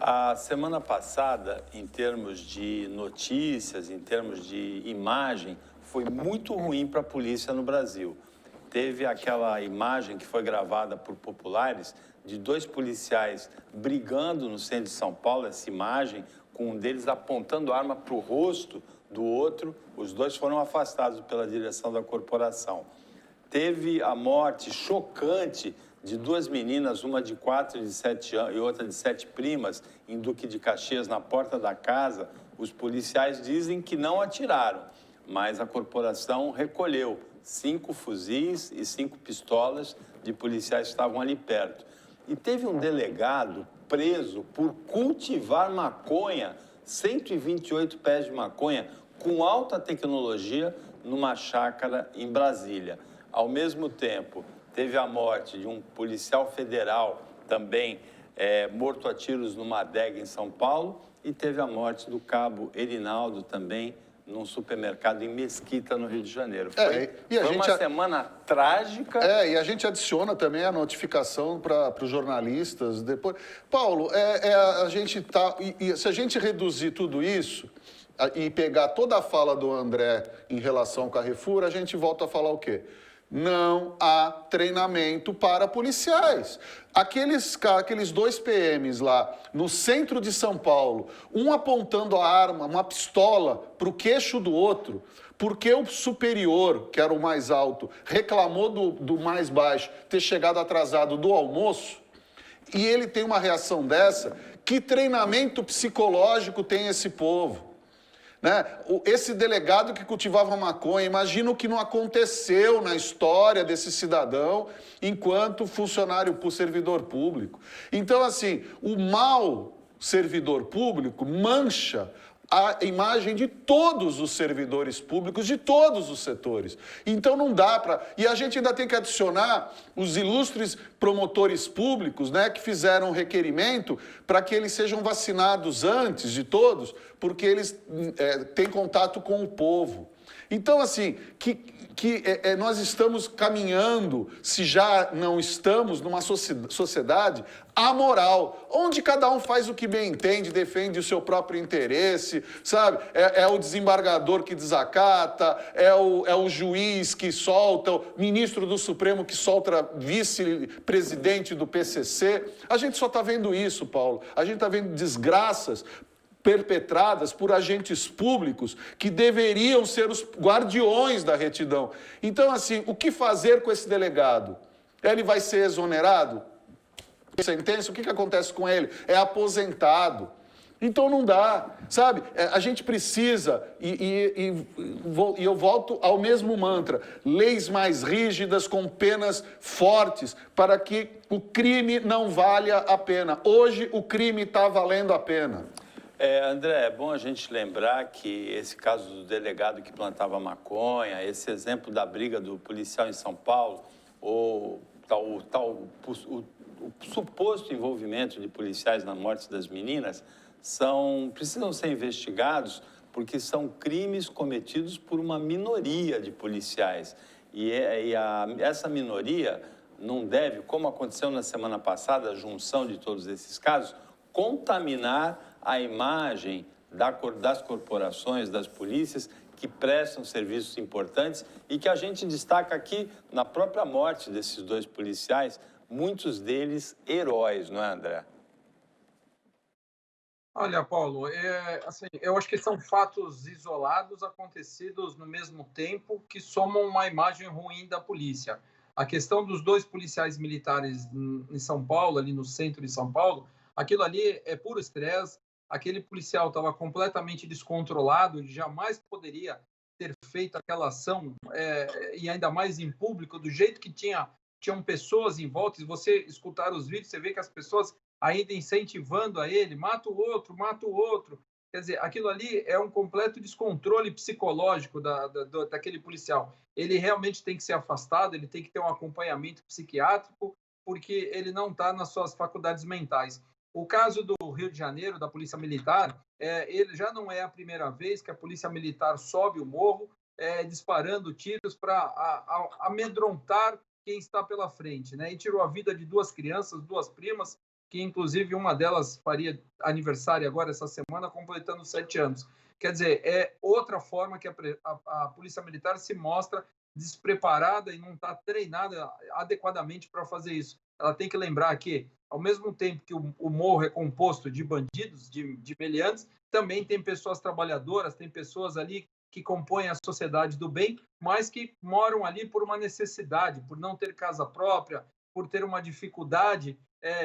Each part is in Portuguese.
A semana passada, em termos de notícias, em termos de imagem, foi muito ruim para a polícia no Brasil. Teve aquela imagem que foi gravada por populares de dois policiais brigando no centro de São Paulo, essa imagem, com um deles apontando a arma para o rosto do outro. Os dois foram afastados pela direção da corporação. Teve a morte chocante de duas meninas, uma de 4 e de 7 anos e outra de 7 primas, em Duque de Caxias, na porta da casa. Os policiais dizem que não atiraram, mas a corporação recolheu 5 fuzis e 5 pistolas de policiais que estavam ali perto. E teve um delegado preso por cultivar maconha, 128 pés de maconha, com alta tecnologia, numa chácara em Brasília. Ao mesmo tempo, teve a morte de um policial federal, também morto a tiros numa adega em São Paulo, e teve a morte do cabo Erinaldo, também, num supermercado em Mesquita, no Rio de Janeiro. Foi uma semana trágica. E a gente adiciona também a notificação para os jornalistas depois. Paulo, a gente tá. Se a gente reduzir tudo isso e pegar toda a fala do André em relação ao Carrefour, a gente volta a falar o quê? Não há treinamento para policiais. Aqueles 2 PMs lá no centro de São Paulo, um apontando a arma, uma pistola, para o queixo do outro, porque o superior, que era o mais alto, reclamou do mais baixo ter chegado atrasado do almoço, e ele tem uma reação dessa. Que treinamento psicológico tem esse povo? Né? Esse delegado que cultivava maconha, imagina o que não aconteceu na história desse cidadão enquanto funcionário, servidor público. Então, assim, o mau servidor público mancha a imagem de todos os servidores públicos, de todos os setores. Então não dá para... E a gente ainda tem que adicionar os ilustres promotores públicos, né, que fizeram um requerimento para que eles sejam vacinados antes de todos, porque eles têm contato com o povo. Então, assim, nós estamos caminhando, se já não estamos, numa sociedade amoral, onde cada um faz o que bem entende, defende o seu próprio interesse, sabe? É o desembargador que desacata, é o juiz que solta, o ministro do Supremo que solta vice-presidente do PCC. A gente só está vendo isso, Paulo. A gente está vendo desgraças perpetradas por agentes públicos que deveriam ser os guardiões da retidão. Então, assim, o que fazer com esse delegado? Ele vai ser exonerado? Sentença, o que acontece com ele? É aposentado. Então não dá, sabe? A gente precisa, e eu volto ao mesmo mantra, leis mais rígidas, com penas fortes, para que o crime não valha a pena. Hoje o crime está valendo a pena. André, é bom a gente lembrar que esse caso do delegado que plantava maconha, esse exemplo da briga do policial em São Paulo, ou o suposto envolvimento de policiais na morte das meninas, precisam ser investigados porque são crimes cometidos por uma minoria de policiais. Essa minoria não deve, como aconteceu na semana passada, a junção de todos esses casos, contaminar a imagem das corporações, das polícias, que prestam serviços importantes e que a gente destaca aqui na própria morte desses 2 policiais, muitos deles heróis, não é, André? Olha, Paulo, assim, eu acho que são fatos isolados acontecidos no mesmo tempo que somam uma imagem ruim da polícia. A questão dos 2 policiais militares em São Paulo, ali no centro de São Paulo, aquilo ali é puro estresse. Aquele policial estava completamente descontrolado, jamais poderia ter feito aquela ação, e ainda mais em público, do jeito que tinham pessoas em volta. Se você escutar os vídeos, você vê que as pessoas ainda incentivando a ele, mata o outro, mata o outro. Quer dizer, aquilo ali é um completo descontrole psicológico daquele policial. Ele realmente tem que ser afastado, ele tem que ter um acompanhamento psiquiátrico, porque ele não está nas suas faculdades mentais. O caso do Rio de Janeiro, da Polícia Militar, ele já não é a primeira vez que a Polícia Militar sobe o morro disparando tiros para amedrontar quem está pela frente, né? E tirou a vida de 2 crianças, 2 primas, que inclusive uma delas faria aniversário agora, essa semana, completando 7 anos. Quer dizer, é outra forma que a Polícia Militar se mostra despreparada e não está treinada adequadamente para fazer isso. Ela tem que lembrar que, ao mesmo tempo que o morro é composto de bandidos, de meliantes, também tem pessoas trabalhadoras, tem pessoas ali que compõem a sociedade do bem, mas que moram ali por uma necessidade, por não ter casa própria, por ter uma dificuldade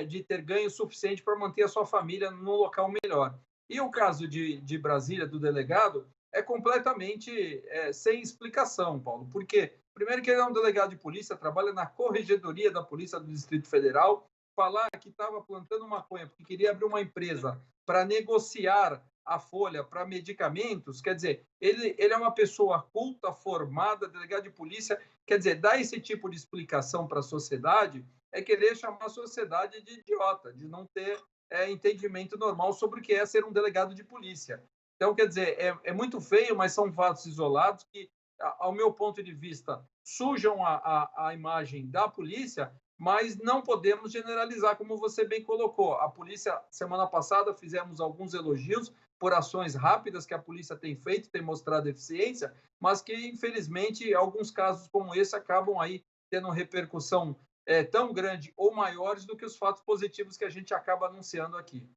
de ter ganho suficiente para manter a sua família num local melhor. E o caso de Brasília, do delegado, é completamente sem explicação, Paulo. Por quê? Primeiro que ele é um delegado de polícia, trabalha na Corregedoria da Polícia do Distrito Federal. Falar que estava plantando maconha porque queria abrir uma empresa para negociar a folha para medicamentos, quer dizer, ele é uma pessoa culta, formada, delegado de polícia, quer dizer, dar esse tipo de explicação para a sociedade é querer chamar a sociedade de idiota, de não ter entendimento normal sobre o que é ser um delegado de polícia. Então, quer dizer, é muito feio, mas são fatos isolados que, ao meu ponto de vista, sujam a imagem da polícia, mas não podemos generalizar, como você bem colocou. A polícia, semana passada, fizemos alguns elogios por ações rápidas que a polícia tem feito, tem mostrado eficiência, mas que, infelizmente, alguns casos como esse acabam aí tendo repercussão tão grande ou maiores do que os fatos positivos que a gente acaba anunciando aqui.